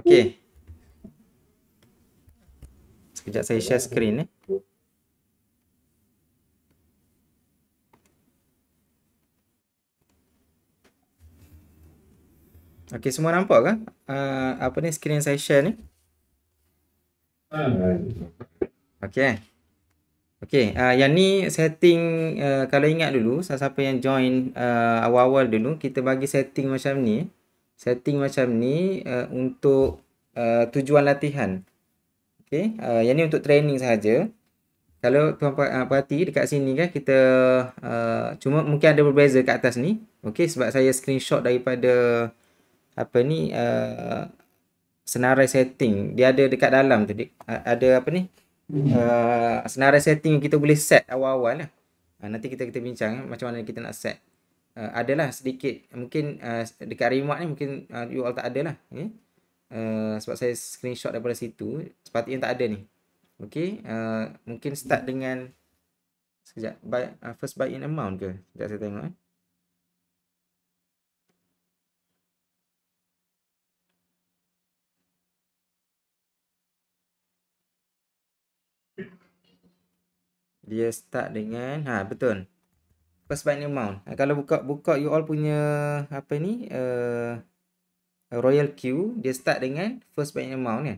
Okey. Sekejap saya share screen. Okey, semua nampak ke? Apa ni screen saya share ni? Okey. Okey, yang ni setting, kalau ingat dulu, siapa yang join awal-awal dulu, kita bagi setting macam ni. Setting macam ni untuk tujuan latihan. Okey, yang ni untuk training sahaja. Kalau tuan perhati dekat sini kan kita cuma mungkin ada berbeza kat atas ni. Okey, sebab saya screenshot daripada apa ni senarai setting. Dia ada dekat dalam tu. Ada apa ni? Senarai setting kita boleh set awal-awal lah. Nanti kita bincang macam mana kita nak set. Adalah sedikit mungkin dekat remote ni mungkin you all tak ada lah. Okay? Sebab saya screenshot daripada situ. Sepatutnya tak ada ni. Okay. Mungkin start dengan sekejap. First buy in amount ke? Sekejap saya tengok. Dia start dengan betul. First buy in amount. Kalau buka you all punya apa ni Royal Queue, dia start dengan first buy in amount kan.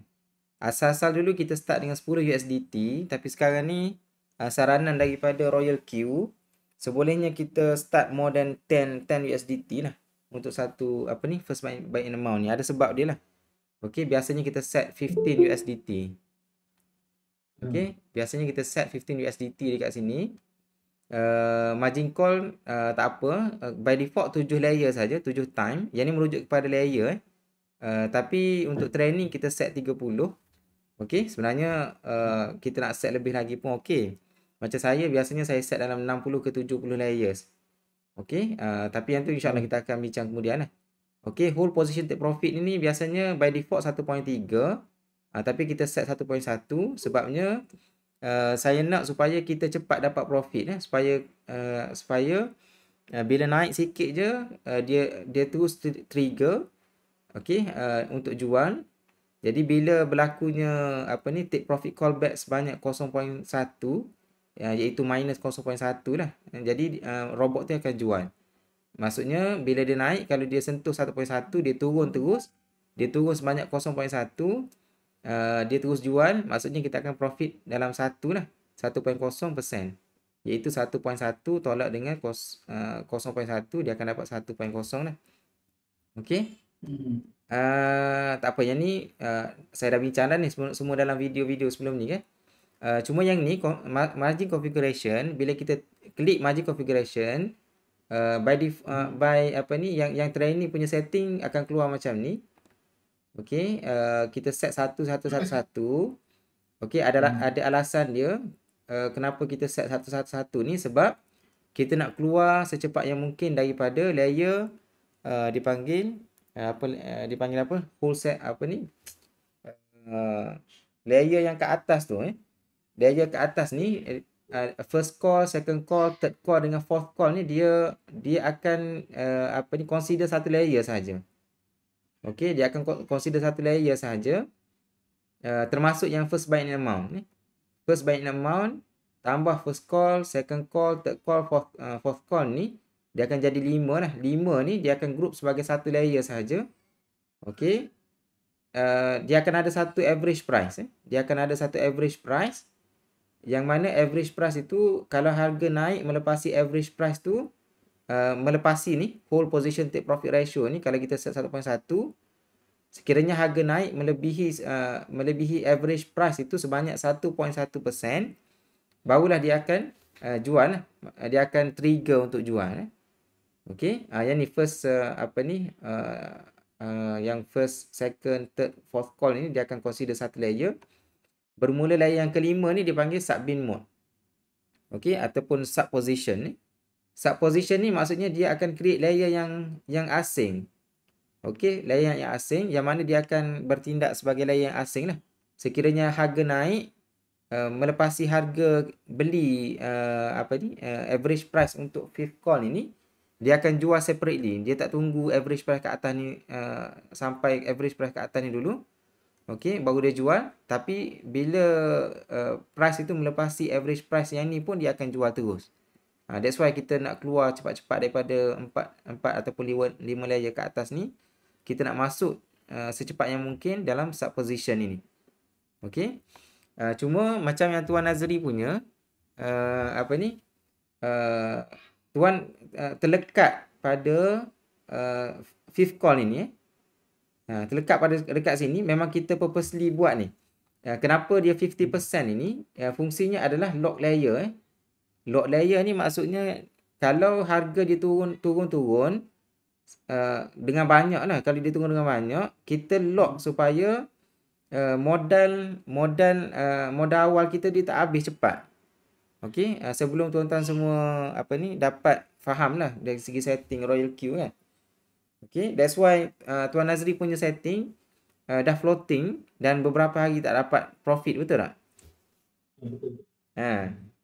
Asal-asal dulu kita start dengan 10 USDT, tapi sekarang ni saranan daripada Royal Queue sebolehnya kita start more than 10 USDT lah untuk satu apa ni first buy in amount ni. Ada sebab dia lah. Okey, biasanya kita set 15 USDT. Okey, biasanya kita set 15 USDT dekat sini. Margin call tak apa. By default 7 layer saja, 7 time. Yang ni merujuk kepada layer tapi untuk training kita set 30. Okey, sebenarnya kita nak set lebih lagi pun okey. Macam saya biasanya saya set dalam 60 ke 70 layers. Okey, tapi yang tu insya-Allah kita akan bincang kemudian lah. Okey, whole position take profit ini biasanya by default 1.3. Tapi kita set 1.1 sebabnya saya nak supaya kita cepat dapat profit supaya bila naik sikit je dia terus trigger okey untuk jual. Jadi bila berlakunya apa ni take profit callback sebanyak 0.1 iaitu minus 0.1 lah. Jadi robot tu akan jual. Maksudnya bila dia naik kalau dia sentuh 1.1 dia turun terus. Dia turun sebanyak 0.1 dia terus jual, maksudnya kita akan profit dalam 1 lah, 1.0%. Iaitu 1.1 tolak dengan 0.1 dia akan dapat 1.0 lah. Okey. Tak apa yang ni saya dah bincang dah ni semua dalam video-video sebelum ni kan. Cuma yang ni margin configuration, bila kita klik margin configuration by apa ni yang training punya setting akan keluar macam ni. Okey, kita set satu. Okey, ada alasan dia kenapa kita set satu ni sebab kita nak keluar secepat yang mungkin daripada layer dipanggil apa? Whole set apa ni? Layer yang kat atas tu Layer kat atas ni first call, second call, third call dengan fourth call ni dia akan apa ni consider satu layer saja. Okey, dia akan consider satu layer sahaja. Termasuk yang first buy in amount ni. First buy in amount tambah first call, second call, third call, fourth call ni dia akan jadi 5 lah. 5 ni dia akan group sebagai satu layer sahaja. Okey. Dia akan ada satu average price Dia akan ada satu average price yang mana average price itu kalau harga naik melepasi average price tu melepasi ni whole position take profit ratio ni, kalau kita set 1.1 sekiranya harga naik melebihi average price itu sebanyak 1.1%, barulah dia akan jual lah. Dia akan trigger untuk jual okey. Yang ni first apa ni yang first, second, third, fourth call ni dia akan consider satu layer. Bermula layer yang kelima ni dipanggil sub-bin mode. Okey, ataupun sub position ni. Sub position ni maksudnya dia akan create layer yang asing. Okey, layer yang asing yang mana dia akan bertindak sebagai layer yang asing lah. Sekiranya harga naik melepasi harga beli average price untuk fifth call ini, dia akan jual separately. Dia tak tunggu average price kat atas ni sampai average price kat atas ni dulu. okey, baru dia jual. Tapi bila price itu melepasi average price yang ni pun dia akan jual terus. That's why kita nak keluar cepat-cepat daripada 4 ataupun 5 layer ke atas ni. Kita nak masuk secepat yang mungkin dalam sub position ini. Okey. Cuma macam yang Tuan Nazri punya Tuan terlekat pada fifth call ini. Terlekat pada dekat sini memang kita purposely buat ni. Kenapa dia 50% ini? Fungsinya adalah lock layer. Lock layer ni maksudnya kalau harga dia turun dengan banyak lah. Kalau dia turun dengan banyak, kita lock supaya modal awal kita dia tak habis cepat. Okey, sebelum tuan-tuan semua dapat faham lah dari segi setting Royal Queue kan. Okey, that's why Tuan Nazri punya setting dah floating dan beberapa hari tak dapat profit, betul tak? Betul.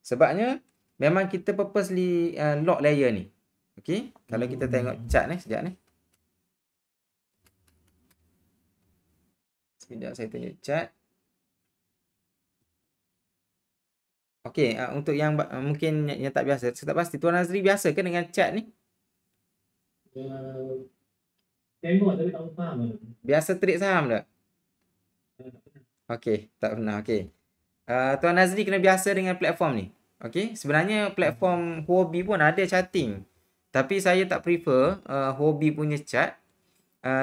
Sebabnya memang kita purposely lock layer ni. Okey, kalau kita tengok chart ni sekejap ni. Sekejap saya tunjuk chart. Okey, untuk yang mungkin yang tak biasa, saya tak pasti Tuan Nazri biasa ke dengan chart ni? Tengok tapi tak faham. Biasa trade saham tak? Okey, tak pernah. Okey. Tuan Nazri kena biasa dengan platform ni. Okey, sebenarnya platform Huobi pun ada charting. Tapi saya tak prefer Huobi punya chart.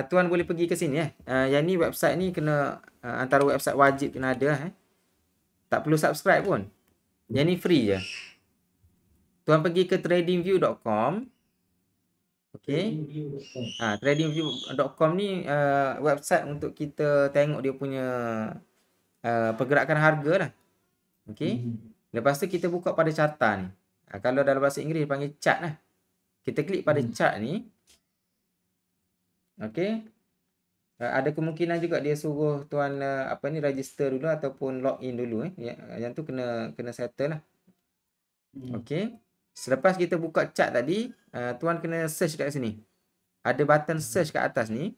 Tuan boleh pergi ke sini yang ni website ni kena antara website wajib kena ada Tak perlu subscribe pun. Yang ni free je. Tuan pergi ke tradingview.com. Okey. Tradingview.com ni website untuk kita tengok dia punya pergerakan harga lah. Okey. Lepas tu kita buka pada carta ni. Kalau dalam bahasa Inggeris dia panggil chart lah. Kita klik pada chart ni. Okey. Ada kemungkinan juga dia suruh tuan register dulu ataupun login dulu Yang tu kena settle lah. Okey. Selepas kita buka chart tadi, tuan kena search kat sini. Ada button search kat atas ni.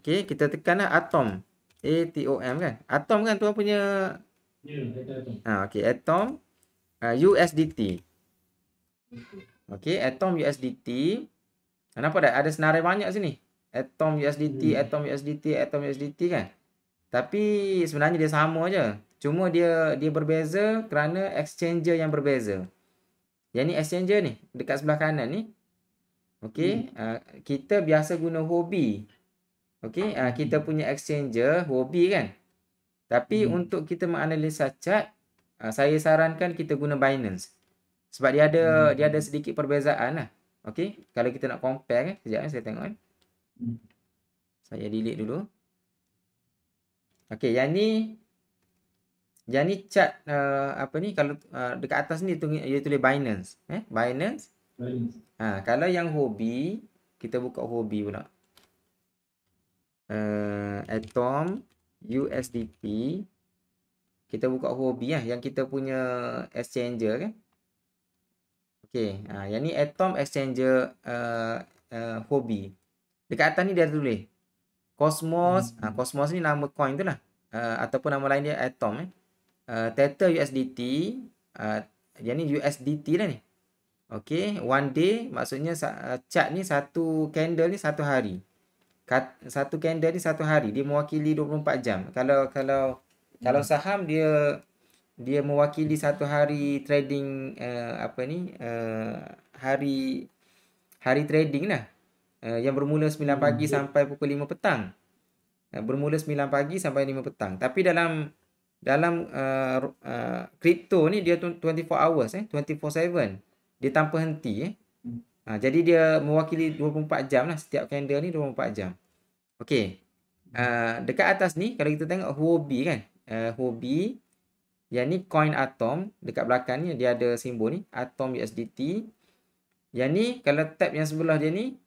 Okey, kita tekanlah Atom. ATOM kan? Atom kan tuan punya. Okey, Atom USDT. Okey, Atom USDT. Nampak tak? Ada senarai banyak sini. Atom USDT, Atom USDT, Atom USDT kan? Tapi sebenarnya dia sama je. Cuma dia berbeza kerana exchanger yang berbeza. Yang ni exchanger ni dekat sebelah kanan ni. Okey, kita biasa guna Huobi. Okey, kita punya exchanger Huobi kan. Tapi untuk kita menganalisa chart, saya sarankan kita guna Binance. Sebab dia ada sedikit perbezaan lah. Okey, kalau kita nak compare kan, sekejap saya tengok kan. Saya delete dulu. Okey, yang ni chart kalau dekat atas ni dia tulis Binance, Binance. Kalau yang Huobi, kita buka Huobi pula. Atom USDT. Kita buka Huobi yang kita punya exchanger kan. Okey, yang ni Atom exchanger Huobi. Dekat atas ni dia tulis Cosmos. Cosmos ni nama coin tu lah. Ataupun nama lain dia Atom Tether USDT. Yang ni USDT lah ni. Okey, one day maksudnya chart ni satu candle ni satu hari. Satu candle ni satu hari, dia mewakili 24 jam. Kalau saham dia mewakili satu hari trading hari trading lah. Yang bermula 9 pagi sampai pukul 5 petang. Bermula 9 pagi sampai 5 petang. Tapi dalam kripto ni dia 24 hours 24/7. Dia tanpa henti jadi dia mewakili 24 jam lah. Setiap candle ni 24 jam. Okey. Dekat atas ni kalau kita tengok Huobi kan. Huobi. Yang ni coin Atom. Dekat belakang ni dia ada simbol ni. Atom USDT. Yang ni kalau tab yang sebelah dia ni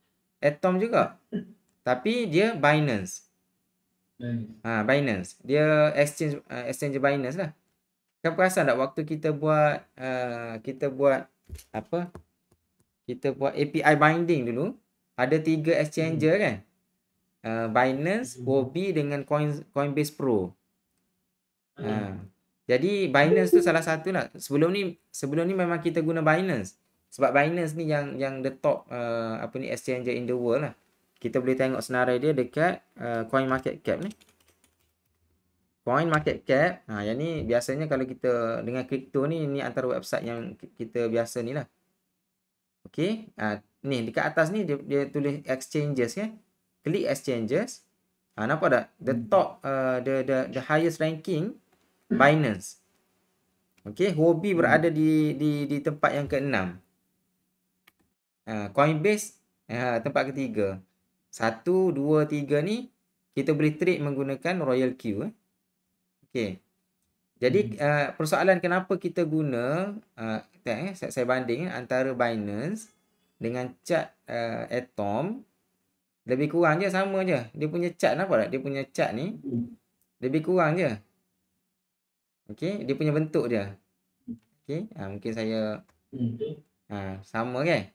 Atom juga. Tapi dia Binance. Binance. Dia exchange Binance lah. Kau perasan tak waktu kita buat kita buat API binding dulu, ada 3 exchanger kan? Binance, Huobi dengan Coinbase Pro. Jadi Binance tu salah satu lah. Sebelum ni memang kita guna Binance. Sebab Binance ni yang the top exchange in the world lah. Kita boleh tengok senarai dia dekat CoinMarketCap ni. CoinMarketCap, yang ni biasanya kalau kita dengan kripto ni antara website yang kita biasa ni lah. Okey, ni dekat atas ni dia tulis exchanges ya. Klik exchanges. Nampak tak? The top the highest ranking Binance. Okey, Huobi berada di tempat yang ke-6. Coinbase tempat ketiga. 1 2 3 ni kita boleh trade menggunakan Royal Q. Okey. Jadi persoalan kenapa kita guna saya banding antara Binance dengan chart Atom, lebih kurang je sama je. Dia punya chart nampak tak? Dia punya chart ni lebih kurang je. Okey, dia punya bentuk dia. Okey, mungkin saya sama kan?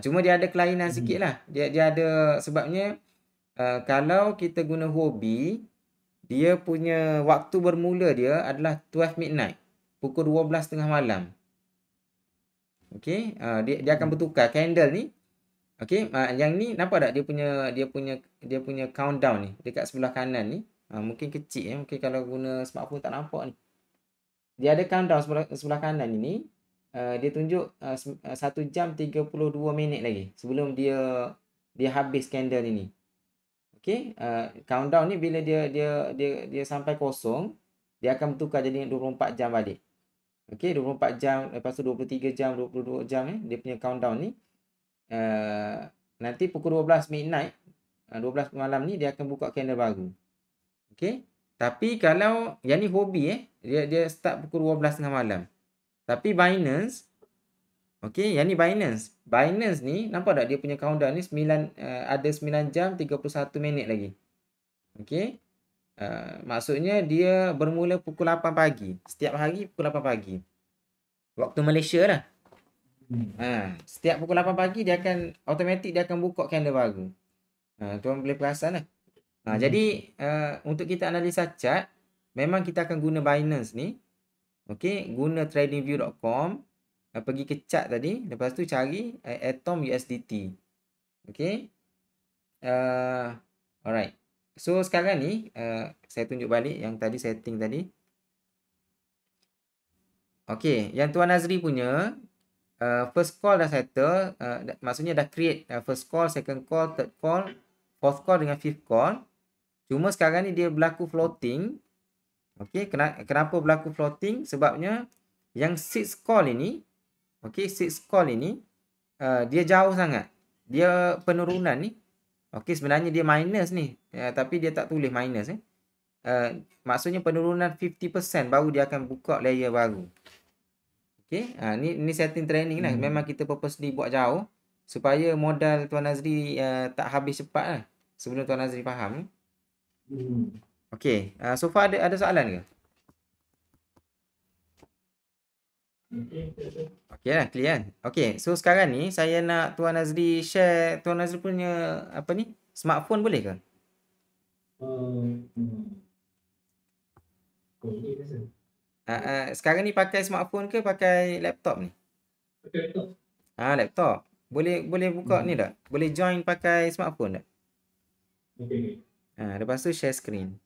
Cuma dia ada kelainan sikit lah. Dia ada sebabnya kalau kita guna Huobi, dia punya waktu bermula dia adalah 12 midnight. Pukul 12.30 malam. Okey, dia akan bertukar candle ni. Okey, yang ni nampak tak dia punya countdown ni dekat sebelah kanan ni. Mungkin kecil mungkin kalau guna smartphone tak nampak ni. Dia ada countdown sebelah kanan ini. Dia tunjuk 1 jam 32 minit lagi sebelum dia habis candle ini. Okey, countdown ni bila dia sampai kosong, dia akan bertukar jadi 24 jam balik. Okey, 24 jam, lepas tu 23 jam, 22 jam dia punya countdown ni. Nanti pukul 12 midnight, 12 malam ni dia akan buka candle baru. Okey. Tapi kalau yang ni Huobi dia start pukul 12.30 malam. Tapi Binance, okey, yang ni Binance. Binance ni nampak tak dia punya countdown ni ada 9 jam 31 minit lagi. Okey. Maksudnya dia bermula pukul 8 pagi. Setiap hari pukul 8 pagi. Waktu Malaysia lah. Setiap pukul 8 pagi dia akan automatik dia akan buka candle baru. Tuan boleh perasan lah. Jadi untuk kita analisa chart, memang kita akan guna Binance ni. Okey, guna tradingview.com, pergi ke chart tadi, lepas tu cari Atom USDT. Okey. Alright. So sekarang ni saya tunjuk balik yang tadi setting tadi. Okey, yang Tuan Nazri punya first call dah settle, maksudnya dah create first call, second call, third call, fourth call dengan fifth call. Cuma sekarang ni dia berlaku floating. Okey, kenapa berlaku floating? Sebabnya yang sixth call ini, okey, sixth call ini dia jauh sangat. Dia penurunan ni. Okey, sebenarnya dia minus ni. Tapi dia tak tulis minus maksudnya penurunan 50% baru dia akan buka layer baru. Okey, ni setting training lah. Memang kita purposely buat jauh supaya modal Tuan Nazri tak habis cepat lah. Sebelum Tuan Nazri faham. Okey, so far ada soalan ke? Okey lah, clear kan? Okey, so sekarang ni saya nak Tuan Nazri share Tuan Nazri punya apa ni? Smartphone boleh ke? Sekarang ni pakai smartphone ke pakai laptop ni? Pakai laptop. Laptop. Boleh buka ni tak? Boleh join pakai smartphone tak? Okey. Lepas tu share screen.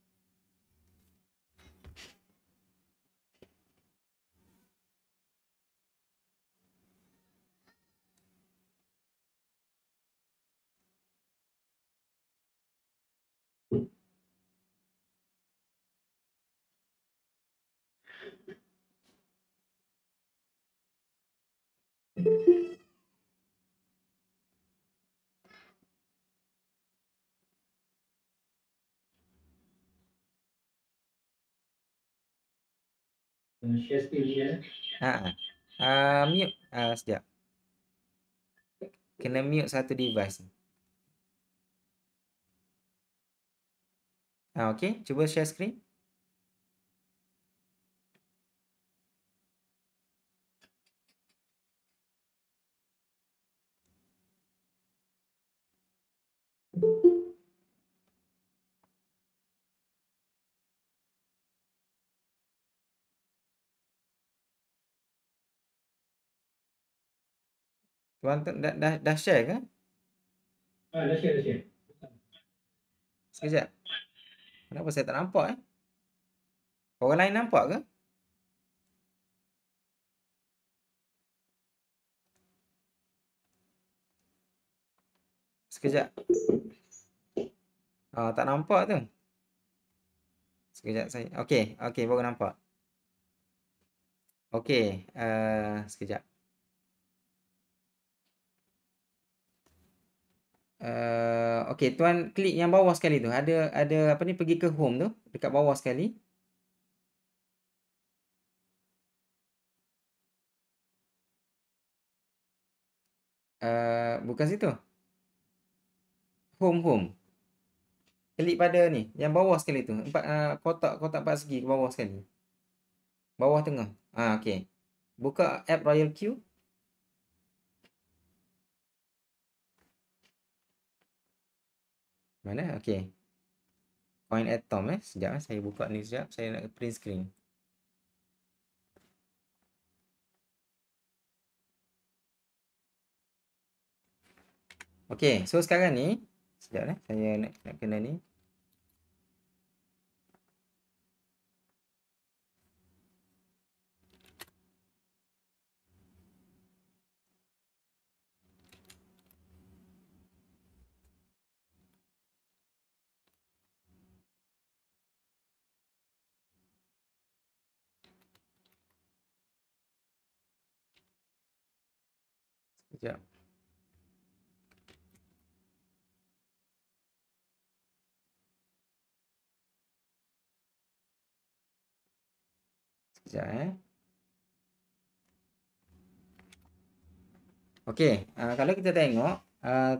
Share screen ni Mute sekejap. Kena mute satu device. Okey, cuba share screen. Tuan dah share ke? Dah share. Sekejap. Kenapa saya tak nampak eh? Orang lain nampak ke? Sekejap. Tak nampak tu. Sekejap saya. Okey, baru nampak. Okey, sekejap. Okey, tuan klik yang bawah sekali tu. Ada apa ni, pergi ke home tu, dekat bawah sekali. Bukan situ. Home. Klik pada ni, yang bawah sekali tu. Kotak empat segi ke bawah sekali. Bawah tengah. Okey. Buka app Royal Q. Mana? Okey. Coin Atom Sekejap saya buka ni sekejap. Saya nak print screen. Okey, so sekarang ni sekejap saya nak kena ni. Sekejap. Sekejap Okey, kalau kita tengok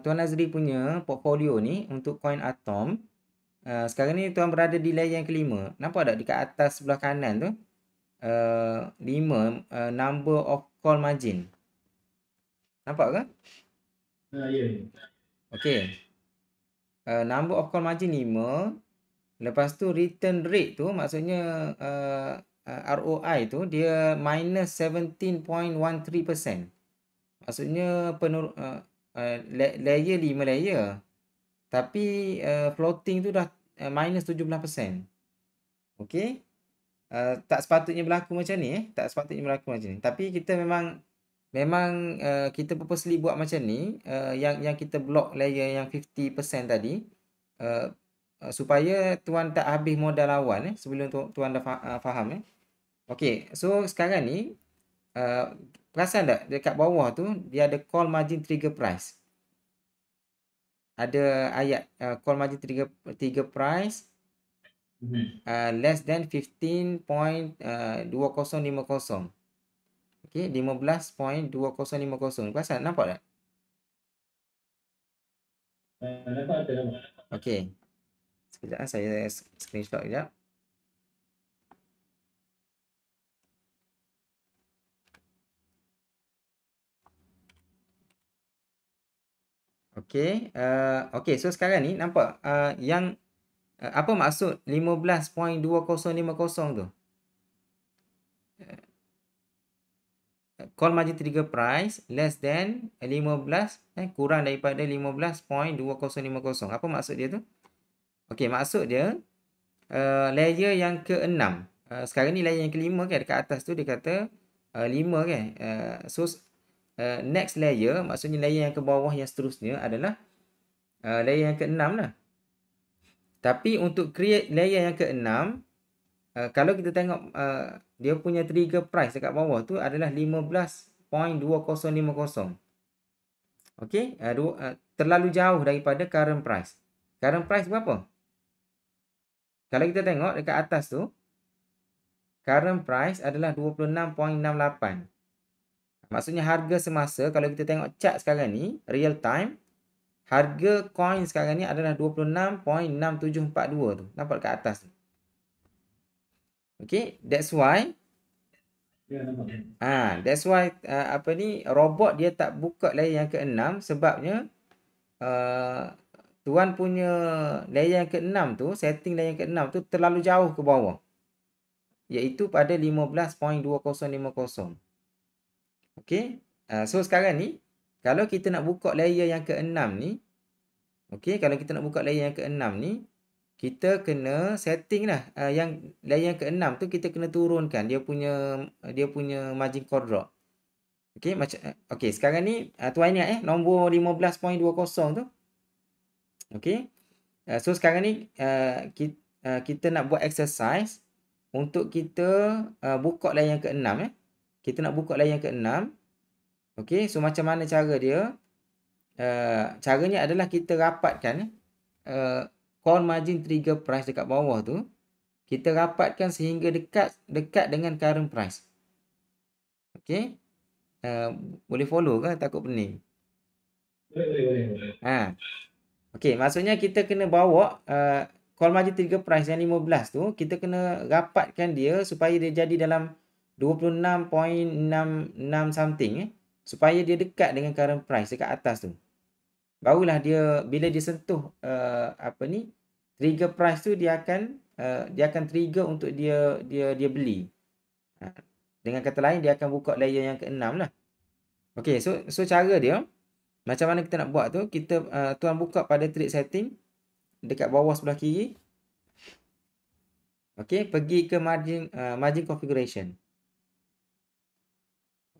Tuan Azri punya portfolio ni untuk coin Atom, sekarang ni tuan berada di layer yang kelima. Nampak tak dekat atas sebelah kanan tu? 5 number of call margin. Nampak ke? Ya. Okey. Number of call margin 5. Lepas tu return rate tu maksudnya ROI tu dia minus 17.13%. Maksudnya layer 5 layer. Tapi floating tu dah minus 17%. Okey. Tak sepatutnya berlaku macam ni Tak sepatutnya berlaku macam ni. Tapi kita memang kita purposely buat macam ni, yang kita block layer yang 50% tadi, supaya tuan tak habis modal awal sebelum tuan dah faham Okey, so sekarang ni perasan tak dekat bawah tu dia ada call margin trigger price. Ada ayat call margin trigger price less than 15.2050. Okey, 15.2050. Perasan nampak tak? Nampak ada. Okey. Sekejap saya screenshot sekejap. Okey, okey, so sekarang ni nampak yang apa maksud 15.2050 tu? Call margin trigger price less than 15 kurang daripada 15.2050. Apa maksud dia tu? Okey, maksud dia layer yang ke-6. Sekarang ni layer yang kelima kan, dekat atas tu dia kata 5 kan. So next layer, maksudnya layer yang ke bawah yang seterusnya adalah layer yang ke-6 lah. Tapi untuk create layer yang ke-6, kalau kita tengok dia punya trigger price dekat bawah tu adalah 15.2050. Okey, terlalu jauh daripada current price. Current price berapa? Kalau kita tengok dekat atas tu, current price adalah 26.68. Maksudnya harga semasa, kalau kita tengok chart sekarang ni, real time, harga coin sekarang ni adalah 26.6742 tu. Nampak dekat atas tu. Okay, that's why that's why apa ni, robot dia tak buka layer yang ke-6 sebabnya tuan punya layer yang ke-6 tu, setting layer yang ke-6 tu terlalu jauh ke bawah, iaitu pada 15.2050. Okay, so sekarang ni kalau kita nak buka layer yang ke-6 ni, okey, kalau kita nak buka layer yang ke-6 ni, kita kena setting lah yang layer yang ke-6 tu kita kena turunkan dia punya margin call drop. Okey, macam okey, sekarang ni tuan ingat nombor 15.20 tu. Okey. So sekarang ni kita nak buat exercise untuk kita buka layer yang ke-6 Kita nak buka layer yang ke-6. Okey, so macam mana cara dia? Caranya adalah kita rapatkan call margin trigger price dekat bawah tu, kita rapatkan sehingga dekat dengan current price. Okey. Boleh follow ke? Takut pening. Boleh. Okey, maksudnya kita kena bawa call margin trigger price yang 15 tu, kita kena rapatkan dia supaya dia jadi dalam 26.66 something supaya dia dekat dengan current price dekat atas tu. Barulah dia bila dia sentuh trigger price tu dia akan trigger untuk dia beli. Dengan kata lain dia akan buka layer yang ke-6 lah. Okey, so cara dia macam mana kita nak buat tu, kita tuan buka pada trade setting dekat bawah sebelah kiri. Okey, pergi ke margin configuration.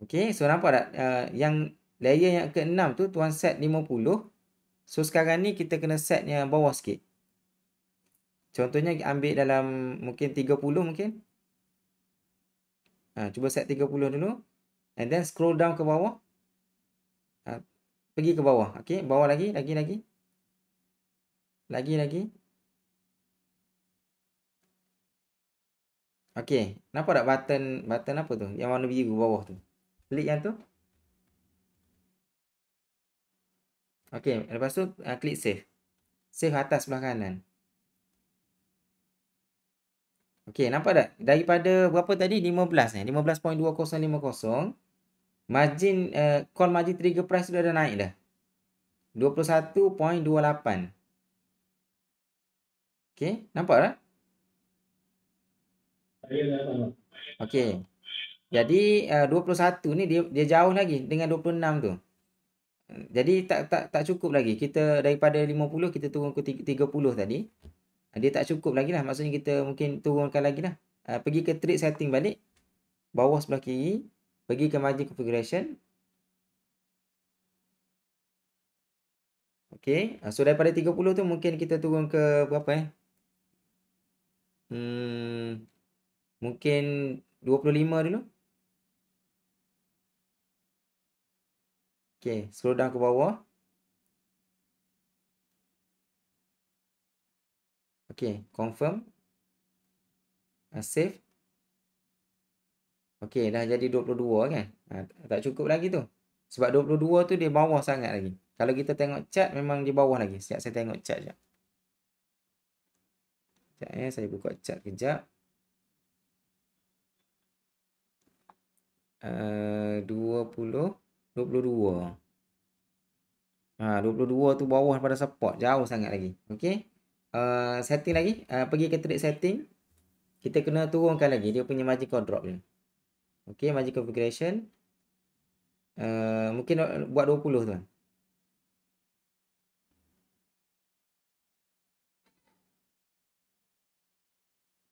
Okey, so nampak tak yang layer yang ke-6 tu tuan set 50. So sekarang ni kita kena set yang bawah sikit. Contohnya ambil dalam mungkin 30 mungkin. Cuba set 30 dulu. And then scroll down ke bawah. Pergi ke bawah. Okey, bawah lagi. Lagi. Okey, nampak tak button apa tu? Yang warna biru bawah tu. Klik yang tu. Okey, lepas tu klik save. Save atas sebelah kanan. Okey, nampak tak? Daripada berapa tadi? 15 ni. 15.2050. Margin call margin trigger price sudah ada naik dah. 21.28. Okey, nampak tak? Okey. Jadi 21 ni dia jauh lagi dengan 26 tu. Jadi tak cukup lagi. Kita daripada 50 kita turun ke 30 tadi. Dia tak cukup lagi lah. Maksudnya kita mungkin turunkan lagi lah. Pergi ke trade setting balik. Bawah sebelah kiri. Pergi ke margin configuration. Okey. So daripada 30 tu mungkin kita turun ke berapa mungkin 25 dulu. Okey, scroll down ke bawah. Okey, confirm. Save. Okey, dah jadi 22 kan? Tak cukup lagi tu. Sebab 22 tu dia bawah sangat lagi. Kalau kita tengok chart memang di bawah lagi. Sekejap saya tengok chart sekejap. Sekejap saya buka chart kejap. 22. 22 tu bawah pada support. Jauh sangat lagi. Okey. Setting lagi. Pergi ke trade setting. Kita kena turunkan lagi dia punya margin call drop ni. Okey, margin configuration. Mungkin buat 20 tuan.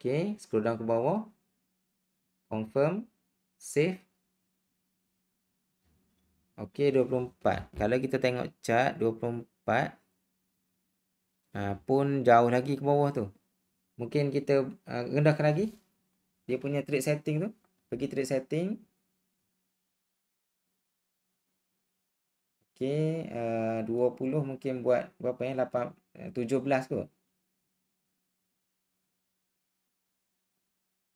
Okey, scroll down ke bawah. Confirm. Save. Okey, 24. Kalau kita tengok chart 24 pun jauh lagi ke bawah tu. Mungkin kita rendahkan lagi dia punya trade setting tu. Pergi trade setting. Okey, 20 mungkin buat berapa 17 kot.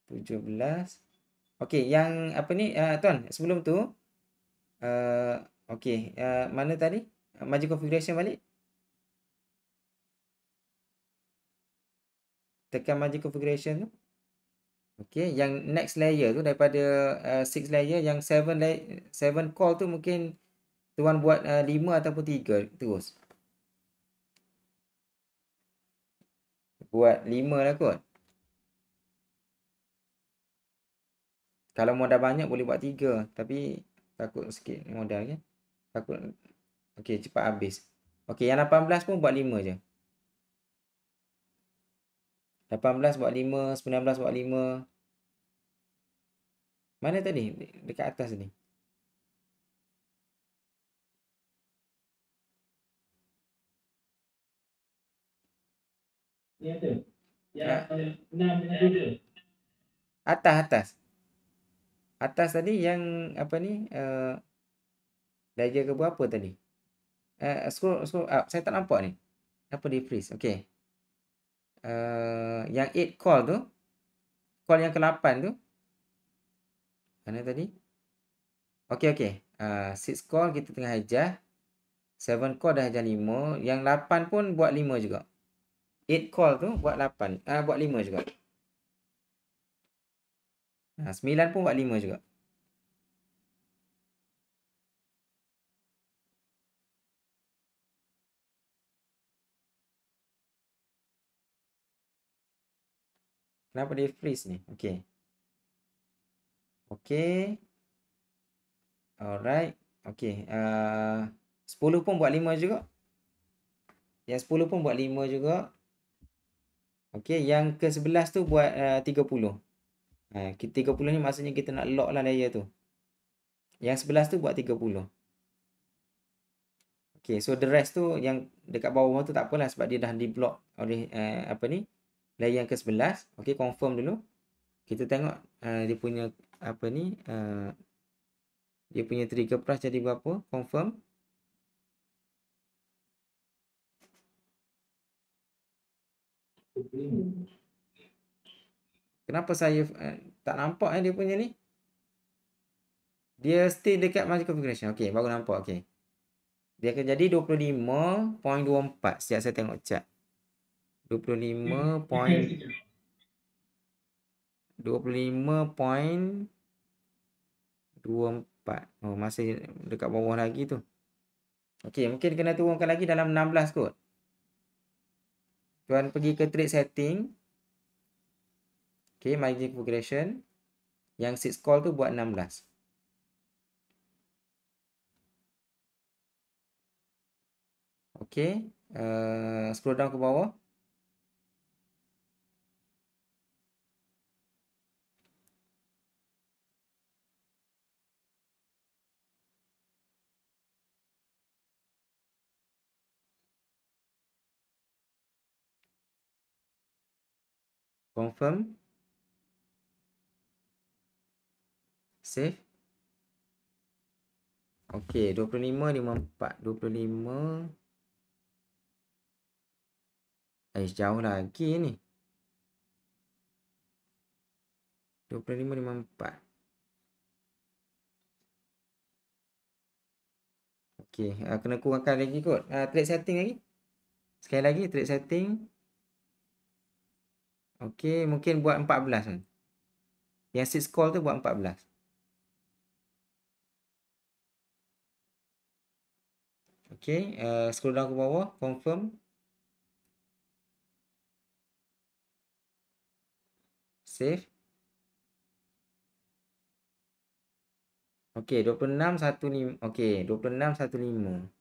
17. Okey, yang apa ni tuan, sebelum tu okey, mana tadi? Margin configuration balik. Tekan margin configuration tu. Okey, yang next layer tu daripada 6 layer, yang 7 call tu mungkin tuan buat 5 ataupun 3 terus. Buat 5 lah kot. Kalau modal banyak boleh buat 3, tapi takut sikit modal kan. Takut. Okey, cepat habis. Okey, yang 18 pun buat 5 je. 18 buat 5, 19 buat 5. Mana tadi? Dekat atas ni. Ni ada. Yang Ha, 6 dengan 7. atas. Atas tadi yang apa ni? Darjah ke berapa tadi? Scroll up. Saya tak nampak ni. Apa dia freeze? Okey. Yang 8 call tu, call yang ke-8 tu. Mana tadi? Okey. 6 call kita tengah hajah. 7 call dah hajah 5. Yang 8 pun buat 5 juga. 8 call tu buat 8. Buat 5 juga. 9 pun buat 5 juga. Kenapa dia freeze ni? Okey. Okey. Alright. Okey. 10 pun buat 5 juga. Yang 10 pun buat 5 juga. Okey. Yang ke-11 tu buat 30. 30 ni maksudnya kita nak lock lah layer tu. Yang 11 tu buat 30. Okey. So the rest tu yang dekat bawah tu tak apalah sebab dia dah di block oleh apa ni? Layer yang ke-11. Okey. Confirm dulu. Kita tengok dia punya apa ni? Dia punya trigger price jadi berapa? Confirm. Kenapa saya tak nampak dia punya ni? Dia stay dekat margin configuration. Okey, baru nampak. Okey. Dia akan jadi 25.24 sejak saya tengok chart. 25.24. Oh, masih dekat bawah lagi tu. Okey, mungkin kena turunkan lagi dalam 16 kot. Tuan pergi ke trade setting. Okey, margin configuration. Yang 6 call tu buat 16. Okey, scroll down ke bawah. Confirm. Save. Okey, 25.54. 25. Jauh lagi ni. 25.54. Okey, kena kurangkan lagi kot. Trade setting lagi. Sekali lagi trade setting. Okey, mungkin buat 14 kan. Yang 6 call tu buat 14. Okey, scroll down ke bawah, confirm. Save. Okey, 26.15. Okey, 26.15.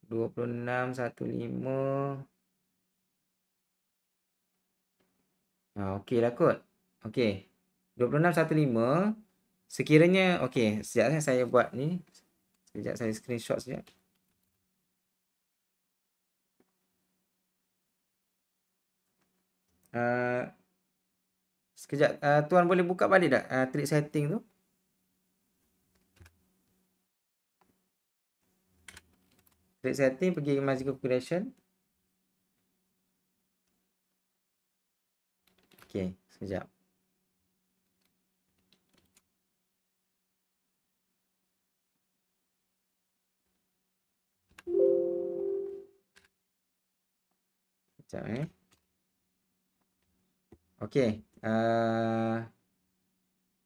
26.15. Okey lah kot. Okey. 26.15. Sekiranya okey, sekejap saya buat ni. Sekejap saya screenshot sekejap. Sekejap, tuan boleh buka balik tak trade setting tu? Trade setting, pergi ke margin configuration. Okey, sekejap. Sekejap Okey,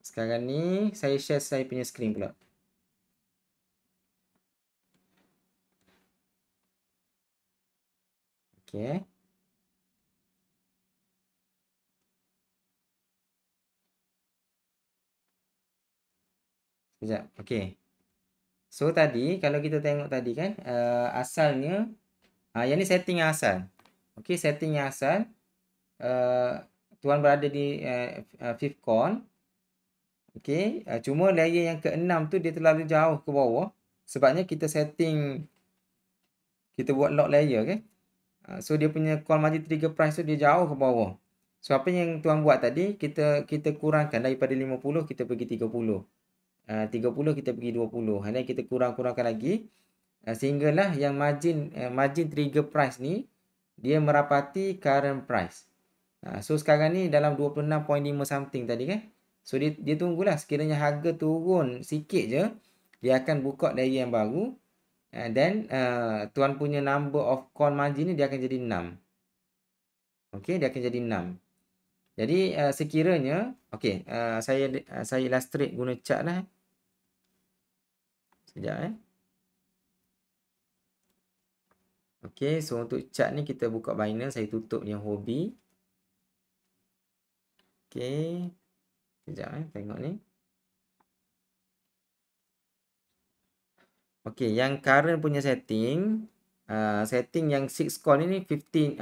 sekarang ni saya share saya punya screen pula. Okey. Sekejap. Okey. So tadi kalau kita tengok tadi kan asalnya yang ni setting yang asal. Okey, setting yang asal tuan berada di fifth con. Okey, cuma layer yang ke-6 tu dia terlalu jauh ke bawah. Sebabnya kita setting, kita buat lock layer kan. So dia punya call margin trigger price tu dia jauh ke bawah. So apa yang tuan buat tadi, kita kurangkan daripada 50 kita pergi 30. 30 kita pergi 20. Dan kita kurangkan lagi sehinggalah yang margin trigger price ni dia merapati current price. So sekarang ni dalam 26.5 something tadi kan. So dia tunggulah sekiranya harga turun sikit je, dia akan buka layer yang baru. Then tuan punya number of call margin ni dia akan jadi 6. Okey, dia akan jadi 6. Jadi sekiranya okey, saya illustrate guna chart lah. Sekejap Okey, so untuk chart ni kita buka Binance, saya tutup yang hobi. Okey. Sekejap tengok ni. Okey, yang current punya setting yang 6 call ni 14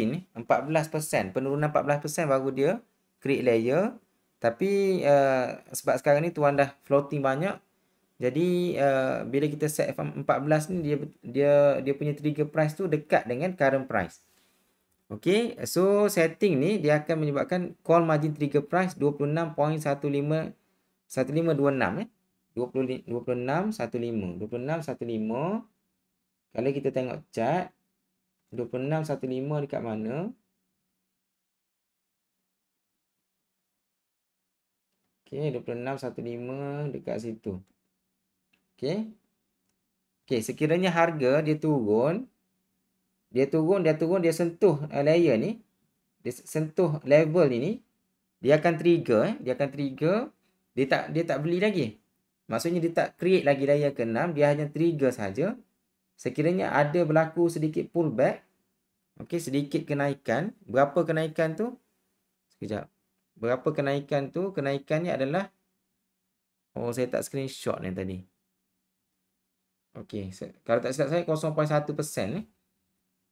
ni 14%, penurunan 14% baru dia create layer. Tapi sebab sekarang ni tuan dah floating banyak, jadi bila kita set 14 ni dia punya trigger price tu dekat dengan current price. Okey, so setting ni dia akan menyebabkan call margin trigger price 26.1526 26.15. Kalau kita tengok chart 26.15 dekat mana? Okey, 26.15 dekat situ. Okey. Okey, sekiranya harga dia turun, dia sentuh layer ni, dia sentuh level ini, dia akan trigger, dia tak beli lagi. Maksudnya dia tak create lagi layer ke-6, dia hanya trigger saja. Sekiranya ada berlaku sedikit pullback, okey, sedikit kenaikan. Berapa kenaikan tu? Sekejap. Berapa kenaikan tu? Kenaikannya adalah, saya tak screenshot ni tadi. Okey, kalau tak silap saya 0.1% ni.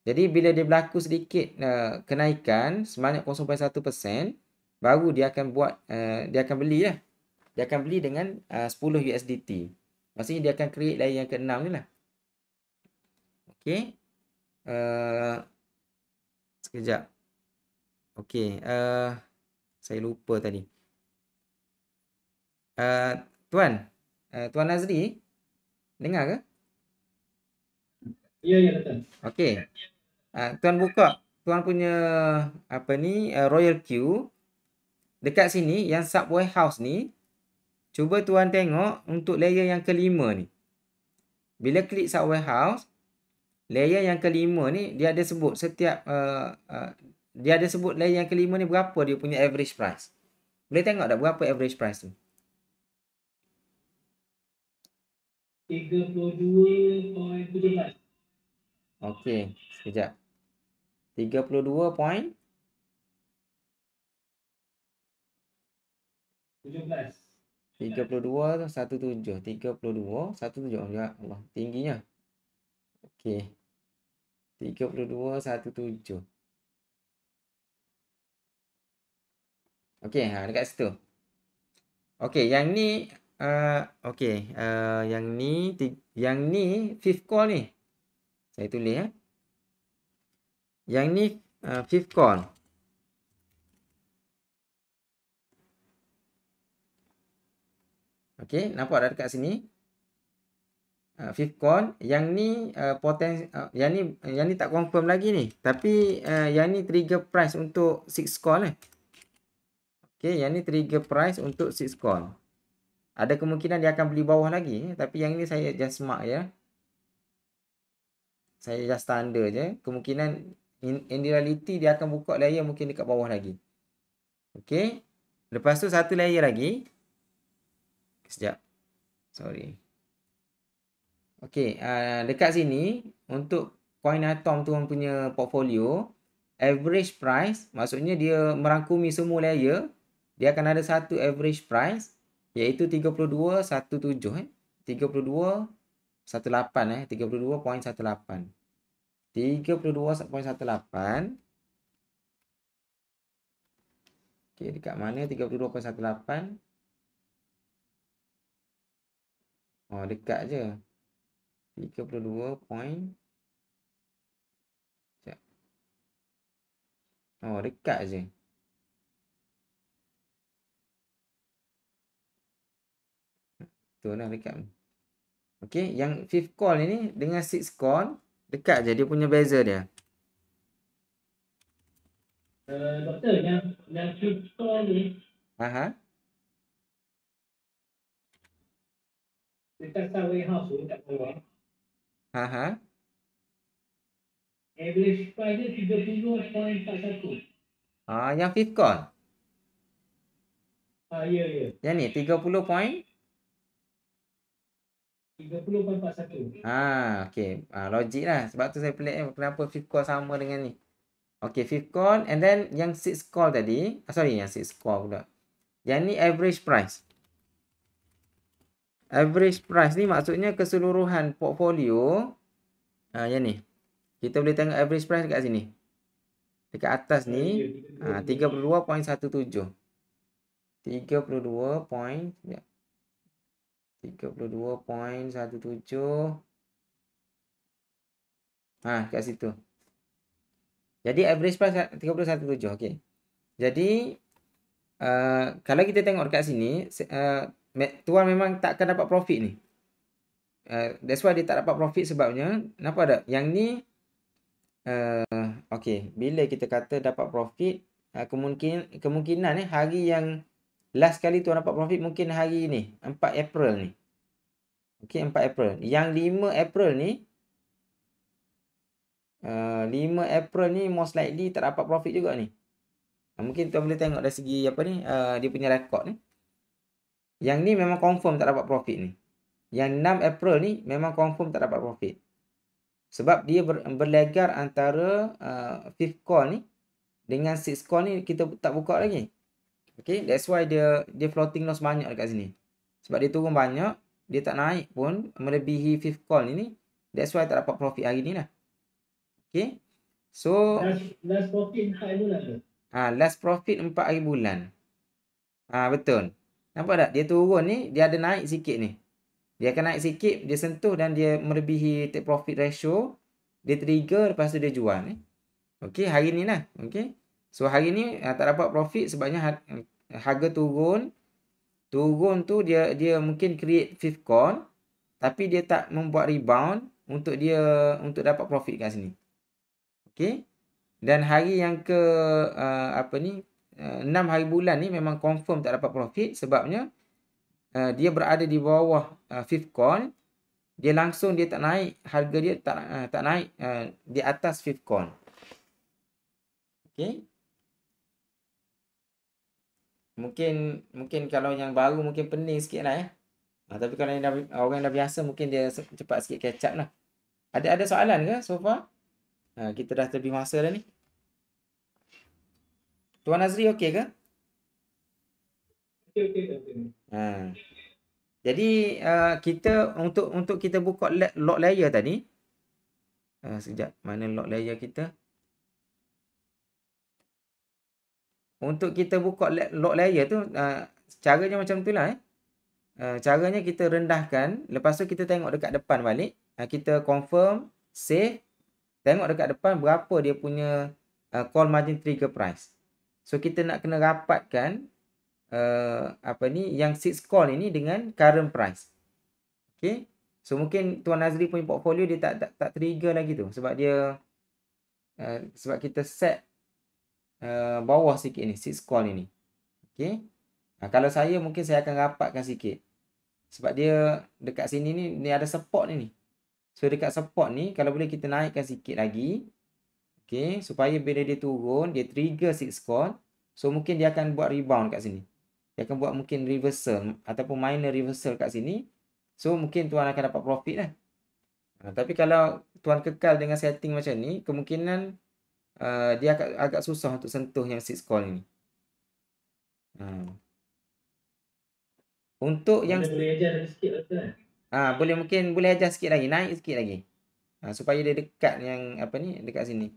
Jadi bila dia berlaku sedikit kenaikan sebanyak 0.1%, baru dia akan buat dia akan beli lah. Dia akan beli dengan 10 USDT. Maksudnya dia akan create layer yang ke-6 ni lah. Okey. Sekejap. Okey, saya lupa tadi. Tuan Nazri dengar ke? Ya, betul. Okey. Tuan buka tuan punya Royal Queue. Dekat sini yang sub warehouse ni, cuba tuan tengok untuk layer yang kelima ni. Bila klik sub warehouse, layer yang kelima ni dia ada sebut setiap dia ada sebut layer yang kelima ni berapa dia punya average price. Boleh tengok tak berapa average price tu? 32.17. Okey, sekejap. 32.17. 32.17. Ya Allah, tingginya. Okey. 32.17. Okey, dekat situ. Okey, yang ni yang ni fifth call ni. Saya tulis Yang ni fifth call. Okey, nampak dah dekat sini. Fifth call, yang ni yang ni tak confirm lagi ni. Tapi yang ni trigger price untuk six call Okey, yang ni trigger price untuk six call. Ada kemungkinan dia akan beli bawah lagi, tapi yang ni saya just mark ya. Saya just tanda je. Kemungkinan in reality dia akan buka layer mungkin dekat bawah lagi. Okey. Lepas tu satu layer lagi. Sekejap. Sorry. Okey, dekat sini untuk coin atom tu orang punya portfolio, average price maksudnya dia merangkumi semua layer, dia akan ada satu average price iaitu 32.17 32.17 18 32.18. 32.18. Okey, dekat mana 32.18? Oh, dekat je. 32 point. Oh, dekat je. Tu lah dekat. Okey, yang fifth call ni dengan sixth call dekat je, dia punya beza dia. Doktor, yang fifth call ni Ha. dekat Star Warehouse tu dekat bawah. Ha. Average price dia 30.41. Yang fifth call. Ya. Yang ni 30 point. 30.41. Okey. Logik lah. Sebab tu saya pelik kenapa fifth call sama dengan ni. Okey, fifth call and then yang sixth call tadi. Sorry, yang sixth call pula. Yang ni average price. Average price ni maksudnya keseluruhan portfolio. Yang ni. Kita boleh tengok average price dekat sini. Dekat atas ni 32.17. 32.17. Kat situ. Jadi average price 30.17. Okey. Jadi kalau kita tengok dekat sini, tuan memang tak akan dapat profit ni. That's why dia tak dapat profit sebabnya, nampak tak? Yang ni okey, bila kita kata dapat profit, kemungkinan hari yang last kali tuan dapat profit mungkin hari ni, 4 April ni. Okey, 4 April. Yang 5 April ni 5 April ni most likely tak dapat profit juga ni. Mungkin tuan boleh tengok dari segi apa ni, dia punya rekod ni. Yang ni memang confirm tak dapat profit ni. Yang 6 April ni memang confirm tak dapat profit. Sebab dia berlegar antara fifth call ni dengan sixth call ni kita tak buka lagi. Okay, that's why dia floating loss banyak dekat sini. Sebab dia turun banyak, dia tak naik pun melebihi fifth call ni. That's why tak dapat profit hari ni lah. Okay. So last profit 4 hari bulan tu. Last profit 4 hari bulan. Betul. Nampak tak? Dia turun ni, dia ada naik sikit ni. Dia akan naik sikit, dia sentuh dan dia melebihi take profit ratio. Dia trigger, lepas tu dia jual ni. Okey, hari ni lah. Okey. So hari ni tak dapat profit sebabnya harga turun. Turun tu dia mungkin create fifth call, tapi dia tak membuat rebound untuk dapat profit kat sini. Okey. Dan hari yang ke 6 hari bulan ni memang confirm tak dapat profit sebabnya dia berada di bawah fifth call. Dia langsung dia tak naik, harga dia tak naik di atas fifth call. Okey. Mungkin kalau yang baru mungkin pening sikitlah ya. Tapi kalau orang yang dah biasa mungkin dia cepat sikit catch up lah. Ada soalan ke so far? Kita dah lebih masa dah ni. Tuan Azri okey ke? Okey. Jadi kita untuk kita buka lock layer tadi. Sekejap, mana lock layer kita? Untuk kita buka lock layer tu caranya macam tu lah. Caranya kita rendahkan, lepas tu kita tengok dekat depan balik, kita confirm, save, tengok dekat depan berapa dia punya call margin trigger price. So kita nak kena rapatkan yang sixth call ini dengan current price. Okay. So mungkin Tuan Nazri punya portfolio dia tak trigger lagi tu sebab dia sebab kita set bawah sikit ni, sixth call ini. Okay. Kalau saya mungkin saya akan rapatkan sikit. Sebab dia dekat sini ni ada support ni. So dekat support ni kalau boleh kita naikkan sikit lagi. Okay, supaya bila dia turun dia trigger sixth call. So mungkin dia akan buat rebound kat sini. Dia akan buat mungkin reversal ataupun minor reversal kat sini. So mungkin tuan akan dapat profit lah. Tapi kalau tuan kekal dengan setting macam ni, kemungkinan dia agak susah untuk sentuh yang sixth call ni. Untuk yang boleh ajar sikit kan? Boleh, mungkin boleh adjust sikit lagi, naik sikit lagi. Supaya dia dekat yang apa ni, dekat sini.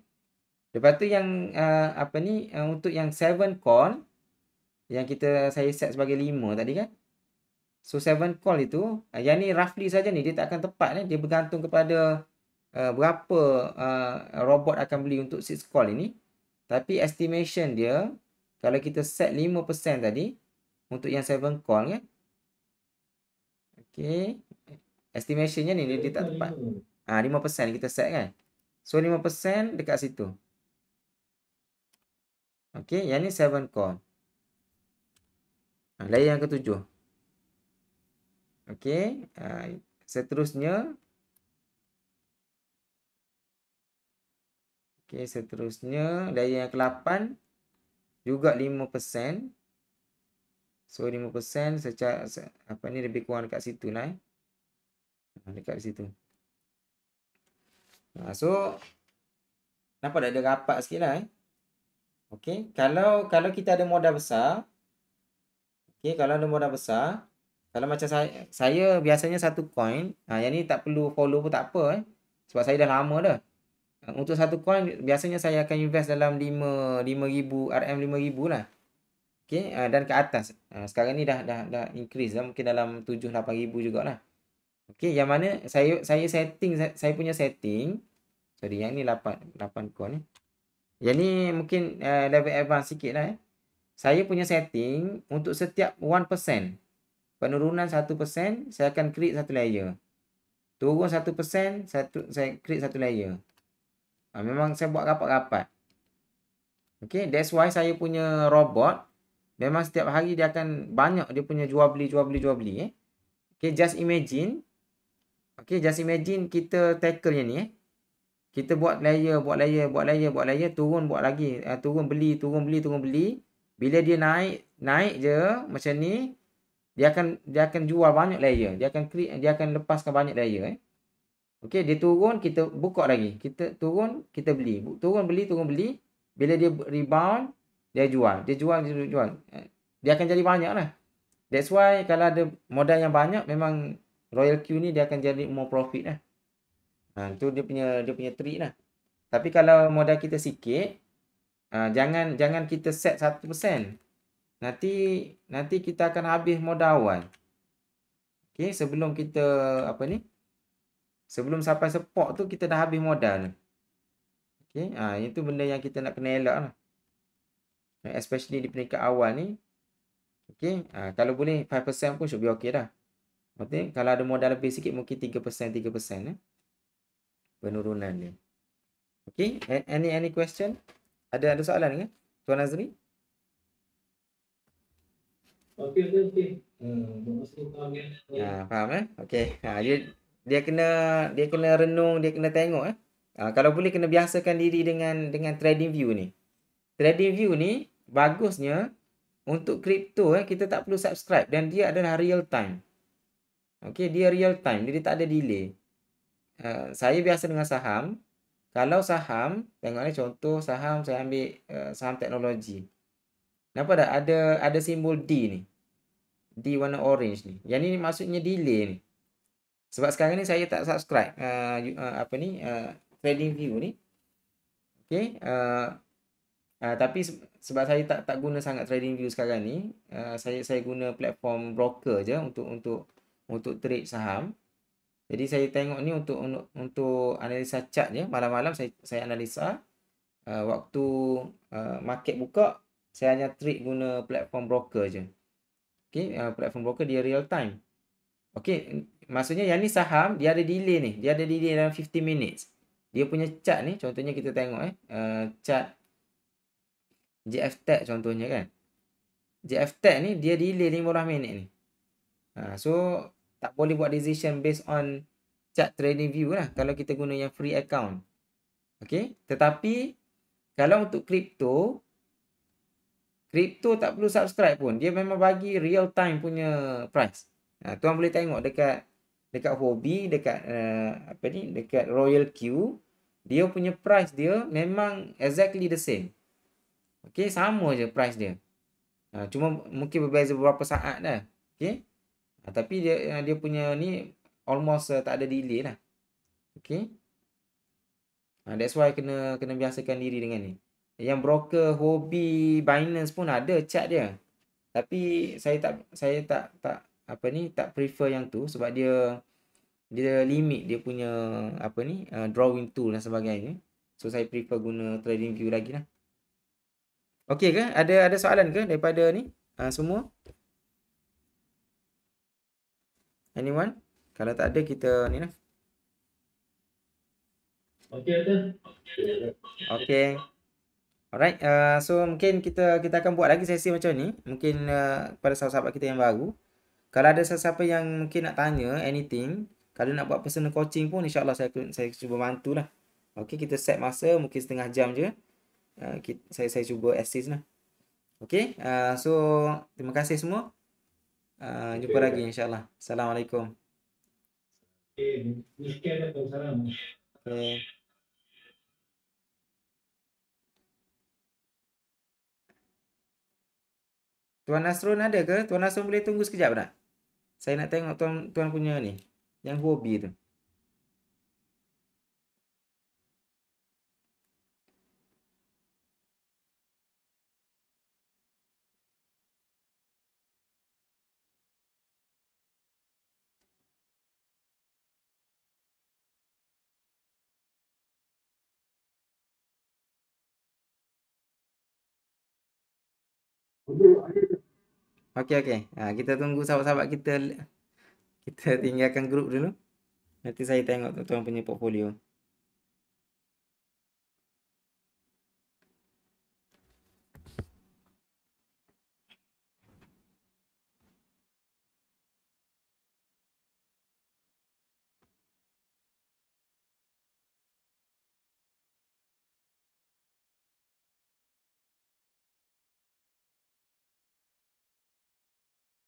Lepas tu yang untuk yang 7 call yang saya set sebagai 5 tadi kan. So 7 call itu, yang ni roughly saja ni, dia tak akan tepat ni, dia bergantung kepada berapa robot akan beli untuk 6 call ini. Tapi estimation dia kalau kita set 5% tadi untuk yang 7 call kan. Okey. Estimationnya ni dia tak tepat. 5% kita set kan. So 5% dekat situ. Okey, yang ni 7 call. Layer yang ketujuh. Okey, seterusnya. Okey, seterusnya layer yang ke-8 juga 5%. So 5% secara ni lebih kurang dekat situ lah. Dekat situ. So nampak tak dia rapat sikit lah. Okey, kalau kita ada modal besar. Okey, kalau ada modal besar, kalau macam saya biasanya satu coin, yang ni tak perlu follow pun tak apa sebab saya dah lama dah. Untuk satu coin biasanya saya akan invest dalam 5,000 RM5,000 lah. Okey, dan ke atas. Sekarang ni dah increase dah, mungkin dalam 7-8,000 jugalah. Okey, yang mana saya setting, saya punya setting. Sorry, yang ni 8 coin ni. Yang ni mungkin level advance sikit lah. Saya punya setting untuk setiap 1% penurunan 1%, saya akan create satu layer. Turun 1%, saya create satu layer. Memang saya buat rapat-rapat. Okay, that's why saya punya robot memang setiap hari dia akan banyak dia punya jual beli. Okay, just imagine. Okay, just imagine kita tackle yang ni. Kita buat layer, turun buat lagi, turun beli. Bila dia naik je macam ni, dia akan jual banyak layer. Dia akan lepaskan banyak layer. Okey, dia turun, kita buka lagi. Kita turun, kita beli. Turun beli. Bila dia rebound, dia jual. Dia akan jadi banyak lah. That's why kalau ada modal yang banyak, memang Royal Q ni dia akan jadi more profit lah. Tu dia punya trick lah. Tapi kalau modal kita sikit, jangan kita set 1%. Nanti kita akan habis modal awal. Okey, sebelum kita sebelum sampai support tu kita dah habis modal. Okey, itu benda yang kita nak kena elak lah. Especially di peringkat awal ni. Okey, kalau boleh 5% pun should be okay dah. Okey, kalau ada modal lebih sikit mungkin 3% penurunan dia. Okey, any question? Ada soalan ke Tuan Azri? Okey. Faham okey. Dia kena renung, dia kena tengok kalau boleh kena biasakan diri dengan trading view ni. Trading view ni bagusnya untuk kripto kita tak perlu subscribe dan dia adalah real time. Okey, dia real time, dia tak ada delay. Saya biasa dengan saham. Kalau saham, tengok ni contoh saham, saya ambil saham teknologi. Nampak tak ada simbol D ni. D warna orange ni. Yang ni maksudnya delay ni. Sebab sekarang ni saya tak subscribe trading view ni. Okey, tapi sebab saya tak guna sangat trading view sekarang ni, saya guna platform broker je untuk trade saham. Jadi saya tengok ni untuk analisa chart je. Malam-malam saya analisa. Waktu market buka, saya hanya trade guna platform broker je. Okey, platform broker dia real time. Okey, maksudnya yang ni saham dia ada delay ni. Dia ada delay dalam 15 minutes. Dia punya chart ni contohnya kita tengok chart JF-Tech contohnya kan. JF-Tech ni dia delay 15 minit ni. So tak boleh buat decision based on chart trading view lah kalau kita guna yang free account. Okey, tetapi kalau untuk kripto tak perlu subscribe pun. Dia memang bagi real time punya price. Tuan boleh tengok dekat Huobi, dekat Royal Q, dia punya price dia memang exactly the same. Okey, sama je price dia. Cuma mungkin berbeza beberapa saat dah. Okey. Tapi dia punya ni almost tak ada delay lah. Okay. That's why kena biasakan diri dengan ni. Yang broker Huobi, Binance pun ada chart dia. Tapi saya tak apa ni, tak prefer yang tu sebab dia limit dia punya apa ni, drawing tool dan sebagainya. So saya prefer guna TradingView lagi lah. Okey ke? Ada soalan ke daripada ni? Semua? Anyone? Kalau tak ada kita ni lah. Okey, Atul. Okey. Alright, so mungkin kita akan buat lagi sesi macam ni. Mungkin pada sahabat-sahabat kita yang baru. Kalau ada sesiapa yang mungkin nak tanya anything, kalau nak buat personal coaching pun insyaAllah saya cuba bantulah. Okey, kita set masa mungkin setengah jam je. Saya cuba assist lah. Okey, so terima kasih semua. Jumpa lagi insyaAllah. Assalamualaikum. Okey, miskin atau salam. Okay. Tuan Nasrun ada ke? Tuan Nasrun boleh tunggu sekejap tak? Saya nak tengok tuan punya ni. Yang hobi tu. Okey. Kita tunggu sahabat-sahabat kita tinggalkan grup dulu. Nanti saya tengok tuan punya portfolio.